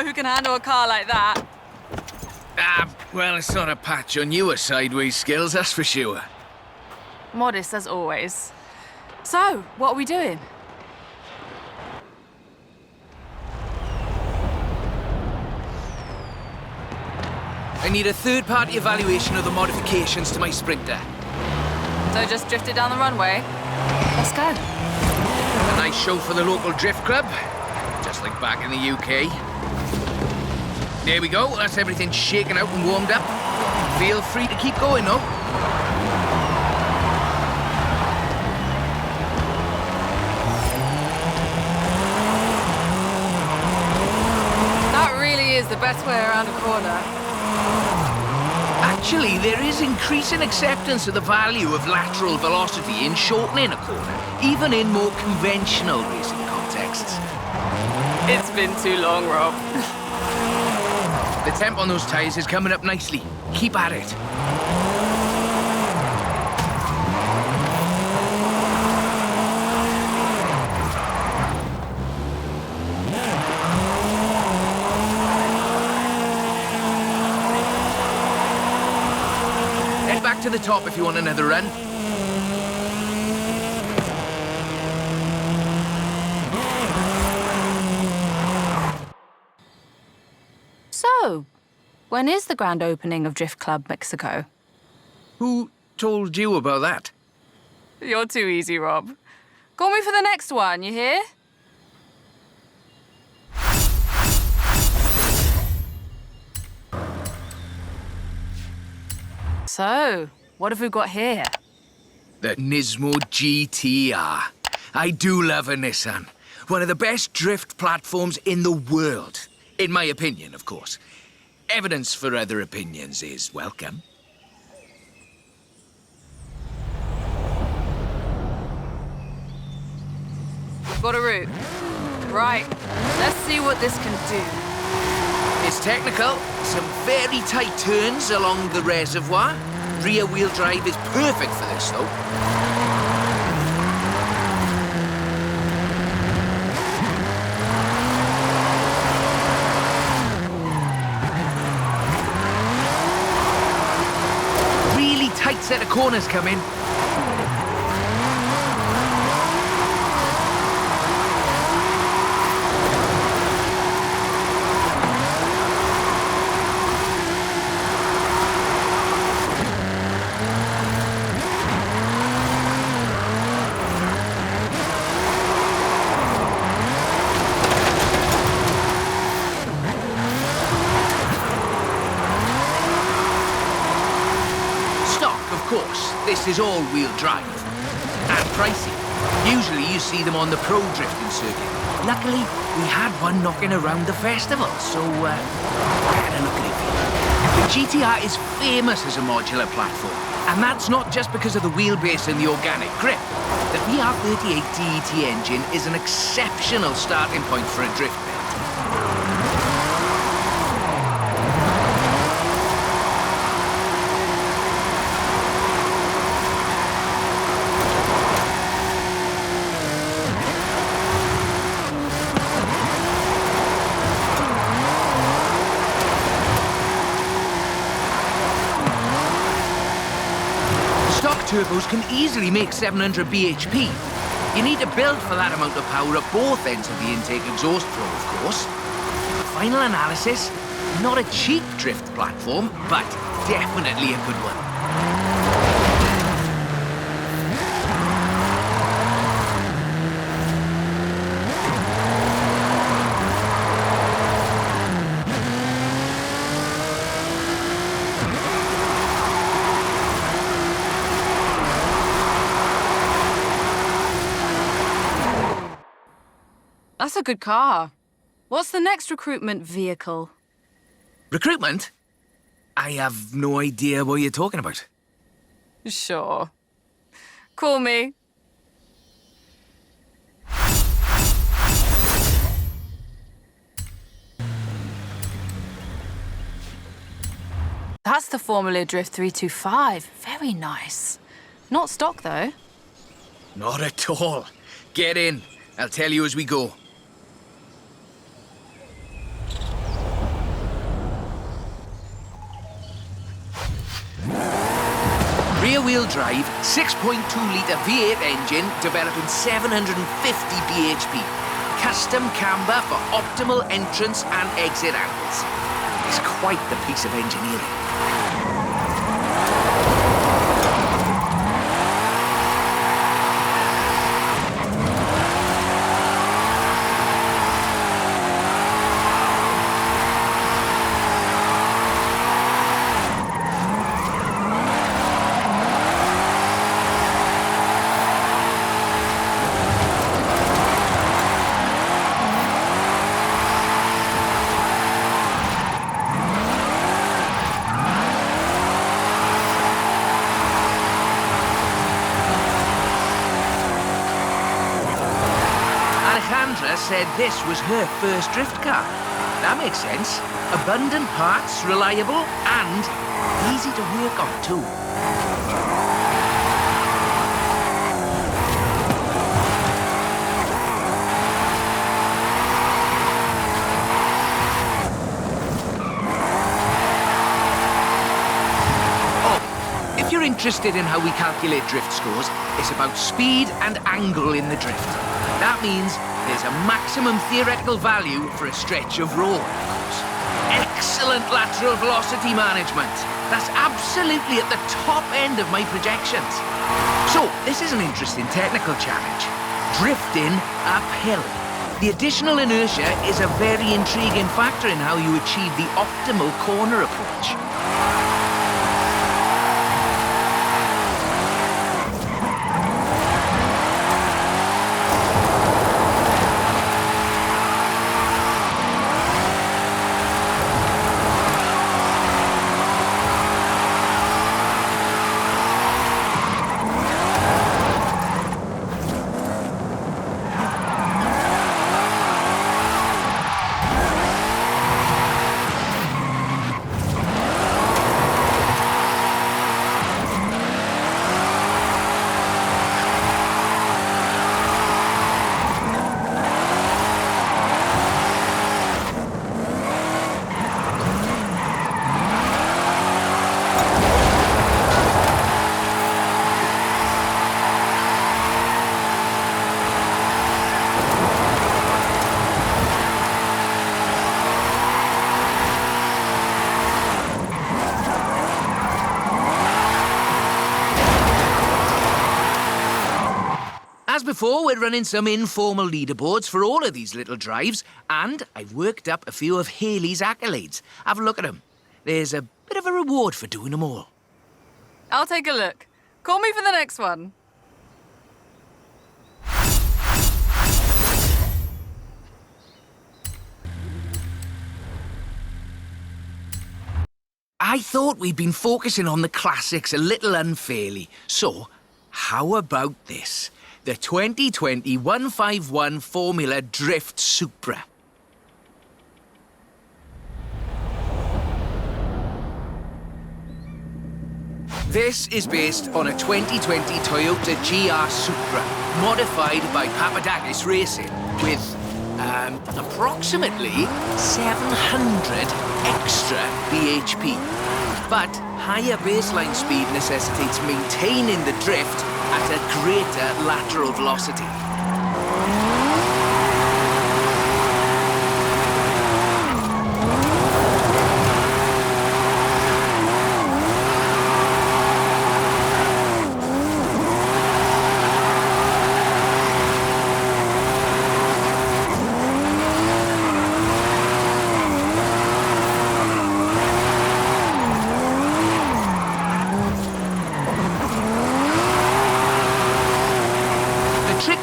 know who can handle a car like that. Well, it's not a patch on your sideways skills, that's for sure. Modest as always. So, what are we doing? I need a third-party evaluation of the modifications to my Sprinter. So just drifted down the runway? Let's go. A nice show for the local drift club, just like back in the UK. There we go, that's everything shaken out and warmed up. Feel free to keep going, though. That really is the best way around a corner. Actually, there is increasing acceptance of the value of lateral velocity in shortening a corner, even in more conventional racing contexts. It's been too long, Rob. The temp on those tyres is coming up nicely. Keep at it. Head back to the top if you want another run. So, when is the grand opening of Drift Club Mexico? Who told you about that? You're too easy, Rob. Call me for the next one, you hear? So, what have we got here? The Nismo GTR. I do love a Nissan. One of the best drift platforms in the world. In my opinion, of course. Evidence for other opinions is welcome. Got a route. Right, let's see what this can do. It's technical. Some very tight turns along the reservoir. Rear-wheel drive is perfect for this, though. Really tight set of corners coming. This is all-wheel drive. And pricey. Usually you see them on the pro drifting circuit. Luckily, we had one knocking around the festival, so I had a look at it for you. The GTR is famous as a modular platform, and that's not just because of the wheelbase and the organic grip. The VR38 DET engine is an exceptional starting point for a drift build. Turbos can easily make 700 bhp. You need to build for that amount of power at both ends of the intake exhaust flow, of course. Final analysis, not a cheap drift platform, but definitely a good one. That's a good car. What's the next recruitment vehicle? Recruitment? I have no idea what you're talking about. Sure. Call me. That's the Formula Drift 325. Very nice. Not stock, though. Not at all. Get in. I'll tell you as we go. rear-wheel drive, 6.2-litre V8 engine developing 750 bhp. Custom camber for optimal entrance and exit angles. It's quite the piece of engineering. Said this was her first drift car. That makes sense. Abundant parts, reliable, and easy to work on too. Oh, if you're interested in how we calculate drift scores, it's about speed and angle in the drift. That means there's a maximum theoretical value for a stretch of road, of course. Excellent lateral velocity management. That's absolutely at the top end of my projections. So, this is an interesting technical challenge. Drifting uphill. The additional inertia is a very intriguing factor in how you achieve the optimal corner approach. As before, we're running some informal leaderboards for all of these little drives, and I've worked up a few of Haley's accolades. Have a look at them. There's a bit of a reward for doing them all. I'll take a look. Call me for the next one. I thought we'd been focusing on the classics a little unfairly, so how about this? The 2020 151 Formula Drift Supra. This is based on a 2020 Toyota GR Supra, modified by Papadakis Racing, with approximately 700 extra bhp. But higher baseline speed necessitates maintaining the drift at a greater lateral velocity.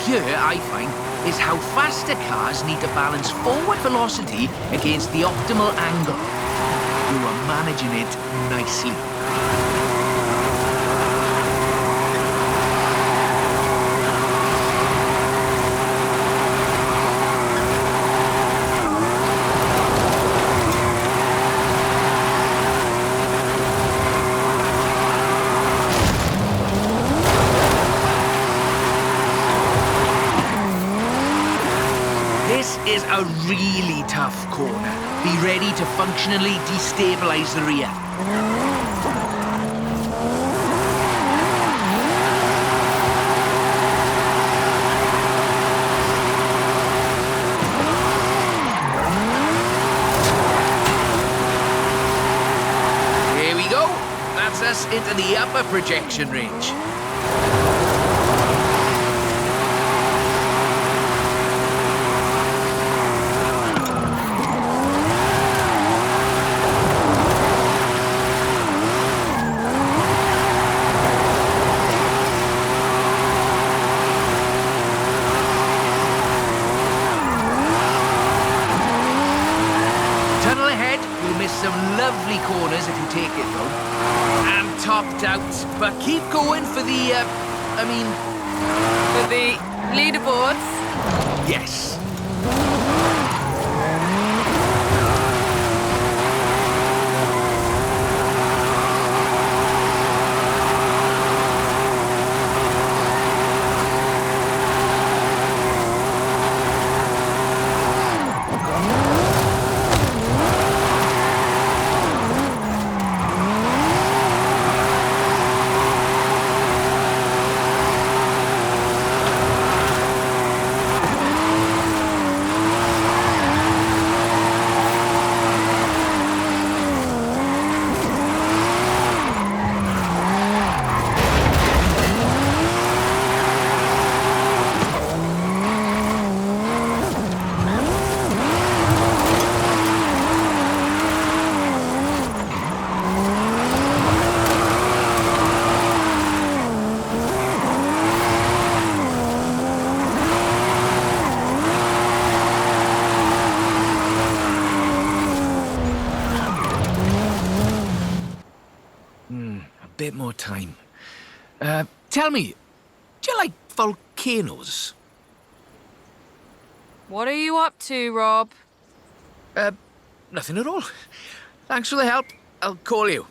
Here, I find, is how faster cars need to balance forward velocity against the optimal angle. You are managing it nicely. This is a really tough corner. Be ready to functionally destabilize the rear. into the upper projection range. Some lovely corners if you take it though. I'm topped out, but keep going for the, For the leaderboards? yes. Bit more time. Tell me, do you like volcanoes? What are you up to, Rob? Nothing at all. Thanks for the help. I'll call you.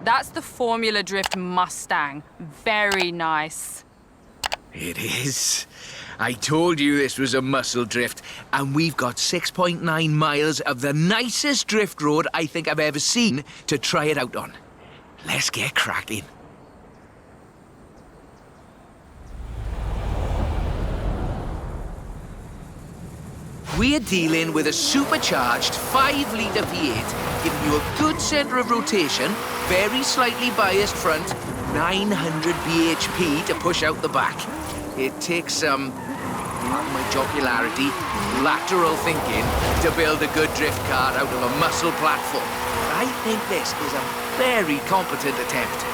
That's the Formula Drift Mustang. Very nice. It is. I told you this was a muscle drift, and we've got 6.9 miles of the nicest drift road I think I've ever seen to try it out on. Let's get cracking. We're dealing with a supercharged 5-litre V8, giving you a good centre of rotation, very slightly biased front, 900 bhp to push out the back. It takes some, pardon my jocularity, lateral thinking to build a good drift car out of a muscle platform. I think this is a very competent attempt.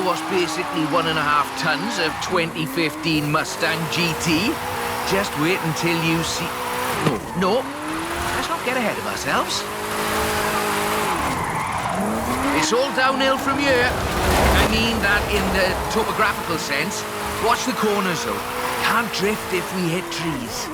Was basically 1.5 tons of 2015 Mustang GT. Just wait until you see... No, let's not get ahead of ourselves. It's all downhill from here. I mean that in the topographical sense. Watch the corners though. Can't drift if we hit trees.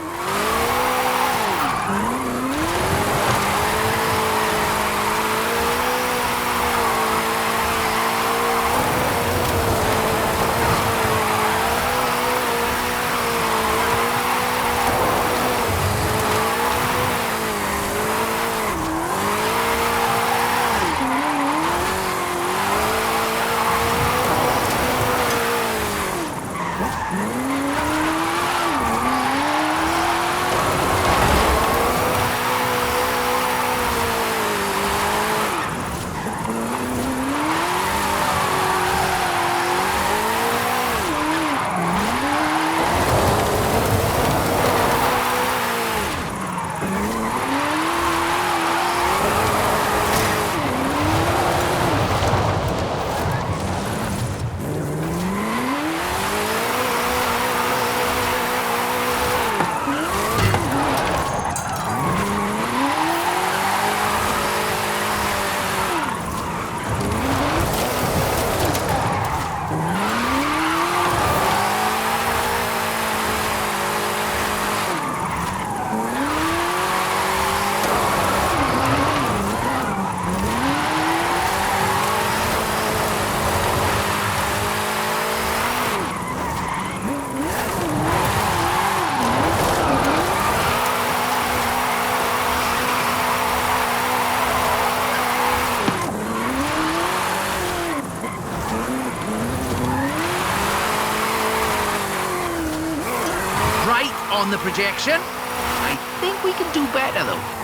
on the projection. I think we can do better, though.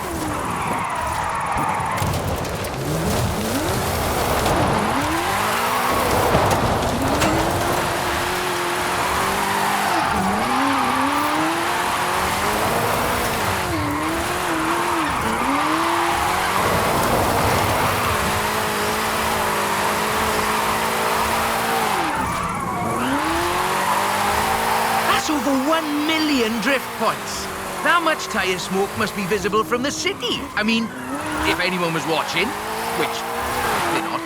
Over 1 million drift points. That much tyre smoke must be visible from the city. I mean, if anyone was watching, which they're not.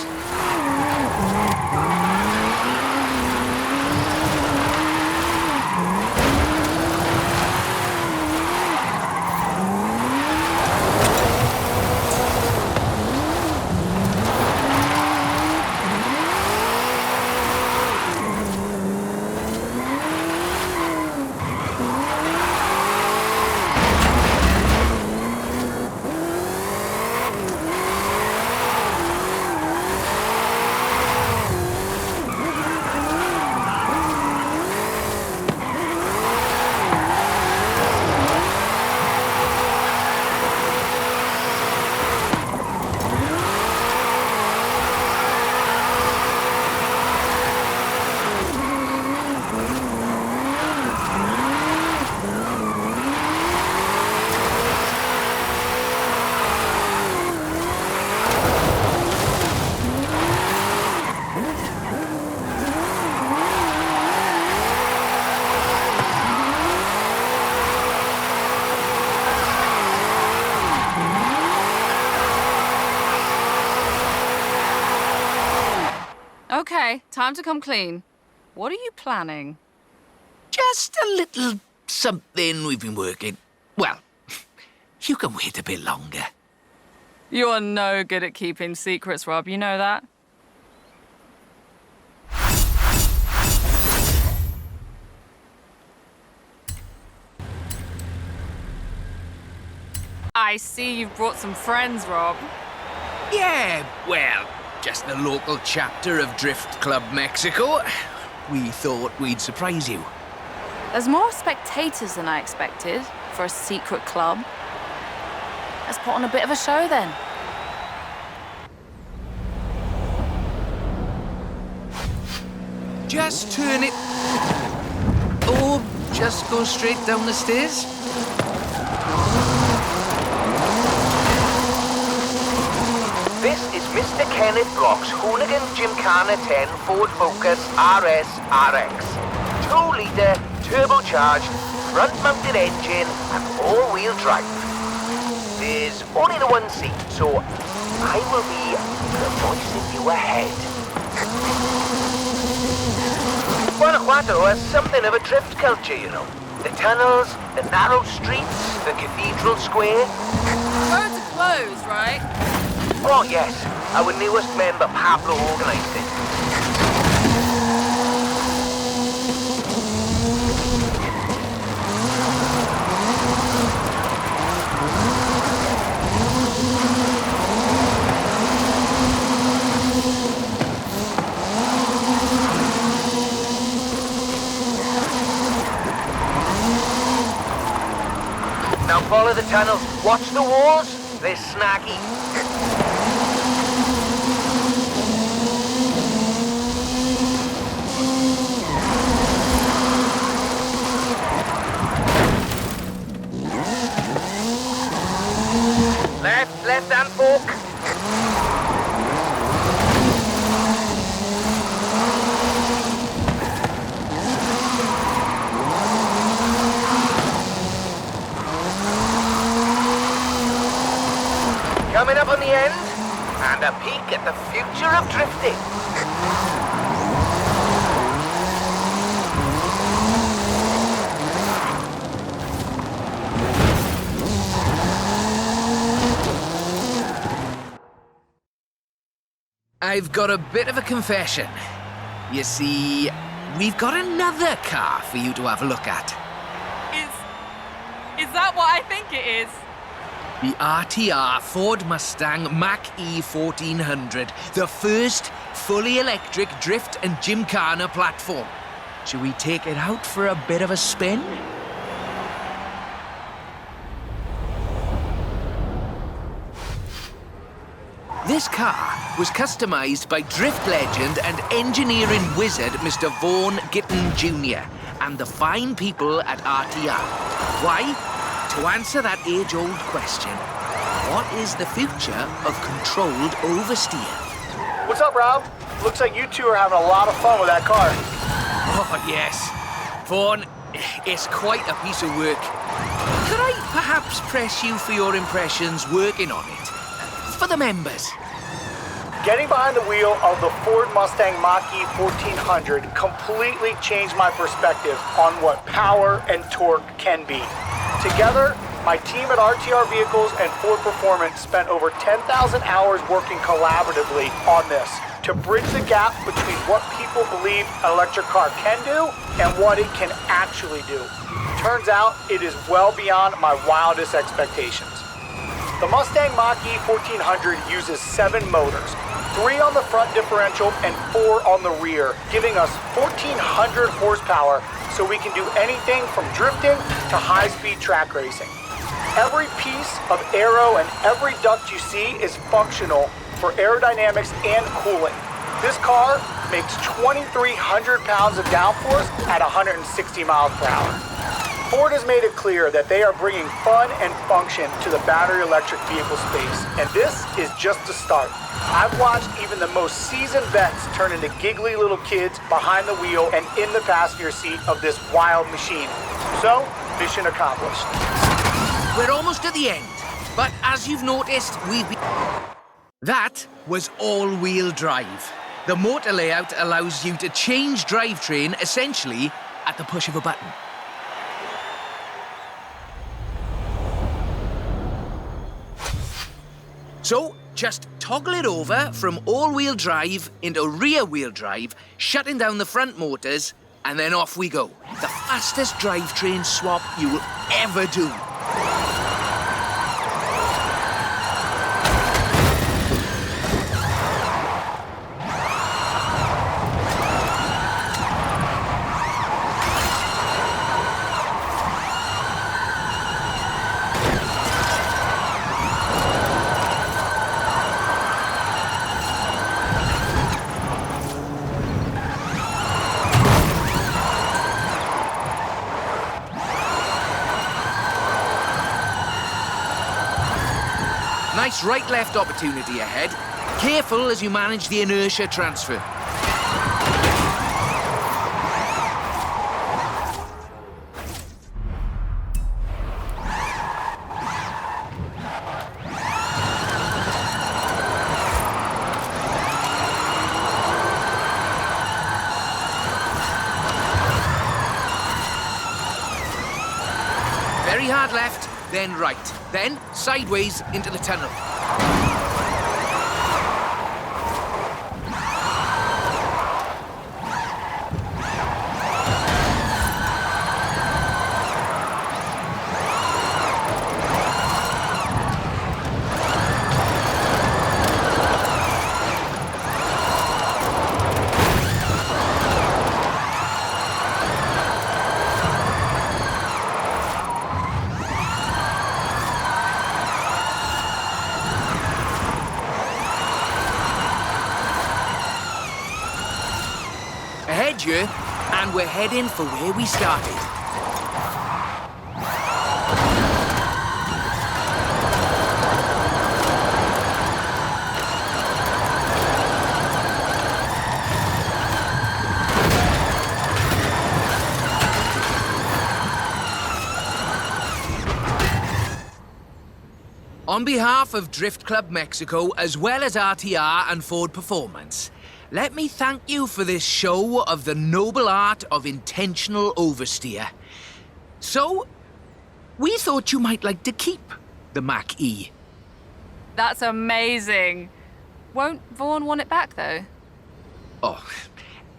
Okay, time to come clean. What are you planning? Just a little something we've been working. Well, you can wait a bit longer. You are no good at keeping secrets, Rob. You know that? I see you've brought some friends, Rob. Yeah, well, just the local chapter of Drift Club Mexico. We thought we'd surprise you. There's more spectators than I expected for a secret club. Let's put on a bit of a show then. Just turn it... or just go straight down the stairs. This is Mr. Kenneth Block's Hoonigan Gymkhana 10 Ford Focus RS RX. 2-litre, turbocharged, front-mounted engine and all-wheel drive. There's only the one seat, so I will be the voice in you ahead. Guanajuato has something of a drift culture, you know. The tunnels, the narrow streets, the cathedral square. Roads are closed, right? Oh yes, our newest member Pablo organised it. Now follow the tunnels. Watch the walls. They're snaggy. Left-hand fork. Coming up on the end, and a peek at the future of drifting. I've got a bit of a confession. You see, we've got another car for you to have a look at. Is that what I think it is? The RTR Ford Mustang Mach-E 1400, the first fully electric drift and gymkhana platform. Should we take it out for a bit of a spin? This car was customised by drift legend and engineering wizard Mr. Vaughan Gitton Jr. and the fine people at RTR. Why? To answer that age-old question, what is the future of controlled oversteer? What's up, Rob? Looks like you two are having a lot of fun with that car. Oh, yes. Vaughan, it's quite a piece of work. Could I perhaps press you for your impressions working on it? For the members. Getting behind the wheel of the Ford Mustang Mach-E 1400 completely changed my perspective on what power and torque can be. Together, my team at RTR Vehicles and Ford Performance spent over 10,000 hours working collaboratively on this to bridge the gap between what people believe an electric car can do and what it can actually do. Turns out, it is well beyond my wildest expectations. The Mustang Mach-E 1400 uses 7 motors, 3 on the front differential and 4 on the rear, giving us 1,400 horsepower so we can do anything from drifting to high-speed track racing. Every piece of aero and every duct you see is functional for aerodynamics and cooling. This car makes 2,300 pounds of downforce at 160 miles per hour. Ford has made it clear that they are bringing fun and function to the battery electric vehicle space, and this is just the start. I've watched even the most seasoned vets turn into giggly little kids behind the wheel and in the passenger seat of this wild machine. So, mission accomplished. We're almost at the end, but as you've noticed, That was all-wheel drive. The motor layout allows you to change drivetrain essentially at the push of a button. So, just toggle it over from all-wheel drive into rear-wheel drive, shutting down the front motors, and then off we go. The fastest drivetrain swap you will ever do. Nice right-left opportunity ahead. Careful as you manage the inertia transfer. Very hard left, then right, then sideways into the tunnel. Ahead you, and we're heading for where we started. On behalf of Drift Club Mexico, as well as RTR and Ford Performance, let me thank you for this show of the noble art of intentional oversteer. So, we thought you might like to keep the Mach-E. That's amazing. Won't Vaughan want it back, though? Oh,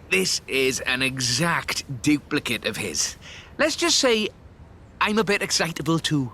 this is an exact duplicate of his. Let's just say I'm a bit excitable too.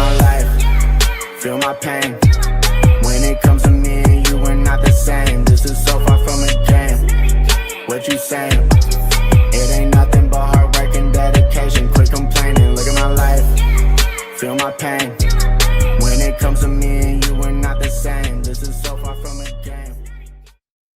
my life, feel my pain. When it comes to me and you, we're not the same. This is so far from a game. What you saying? It ain't nothing but hard work and dedication. Quit complaining, look at my life, feel my pain. When it comes to me and you, we're not the same.